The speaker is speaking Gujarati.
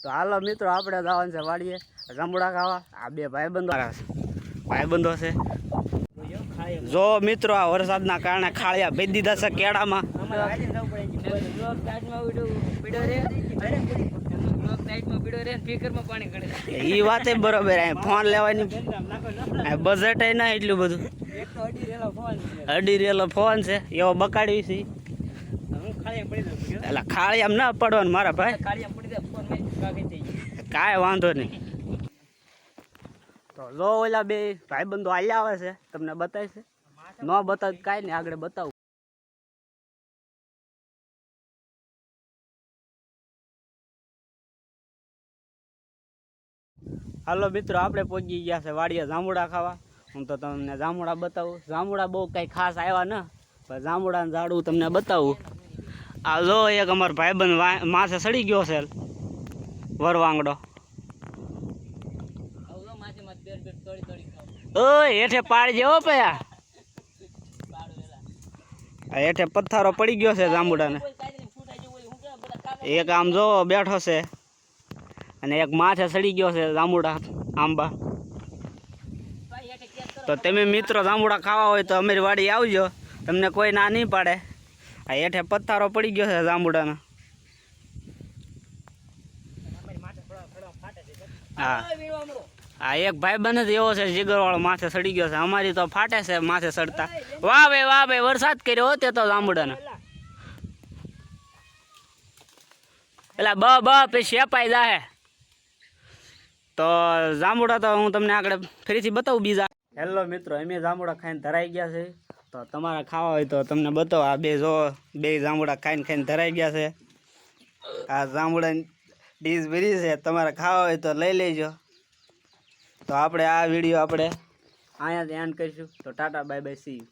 તો હાલો મિત્રો આપણે જવાનું છે વાડીએ જાંબુડા ખાવા. આ બે ભાઈબંધો છે. જો મિત્રો આ વરસાદના કારણે ખાળિયા ભેજ દીધા છે કેળામાં. એ વાત બરોબર. ફોન લેવાની બજેટ ના એટલું બધું. અડી રેલો ફોન છે એવો બકાડવી છે. એટલે ખાળિયામ ના પડવાનું મારા ભાઈ. કાંઈ વાંધો નહીં. તો જો ઓલા બે ભાઈબંધો હાલ્યા આવે છે, તમને બતાવશે. ન બતાવ કાંઈ નહીં, આગળ બતાવું. હાલો મિત્રો આપણે પહોંચી ગયા છે વાડીએ જાંબુડા ખાવા. હું તો તમને જાંબુડા બતાવું. જાંબુડા બહુ કંઈ ખાસ આવ્યા ને, પણ જાંબુડાને ઝાડું તમને બતાવું. આ જો એક અમારો ભાઈબંધ માથે સડી ગયો છે વરવાંગડો. ઓય હેઠે પાડજે હો પયા. હેઠે પથ્થારો પડી ગયો છે જાંબુડાને. એક આમ જો બેઠો છે અને એક માથે સડી ગયો છે જાંબુડા આંબા. તો તમે મિત્રો જાંબુડા ખાવા હોય તો અમારી વાડી આવજો, તમને કોઈ ના નહીં પાડે. આ હેઠે પથ્થારો પડી ગયો છે જાંબુડાનો. હા આ એક ભાઈબંધ જ એવો છે જીગરવાળો, માથે સડી ગયો છે. અમારી તો ફાટે છે માથે સડતા. વાહ ભાઈ વરસાદ કર્યો હોતે તો જાંબુડાને. એટલે બ પછી શેપાઈ જાહે. તો જાંબુડા તો હું તમને આગળ ફરીથી બતાવું બીજા. હેલો મિત્રો, અમે જાંબુડા ખાઈને ધરાઈ ગયા છે. તો તમારે ખાવા હોય તો તમને બતાવો. આ બે જો બે જાંબુડા ખાઈને ધરાઈ ગયા છે. આ જાંબુડાની ડીશ ભરી છે, તમારે ખાવા હોય તો લઈ લેજો. તો આપણે આ વિડીયો આપણે અહીંયા જ એન્ડ કરીશું. તો Tata bye bye see you.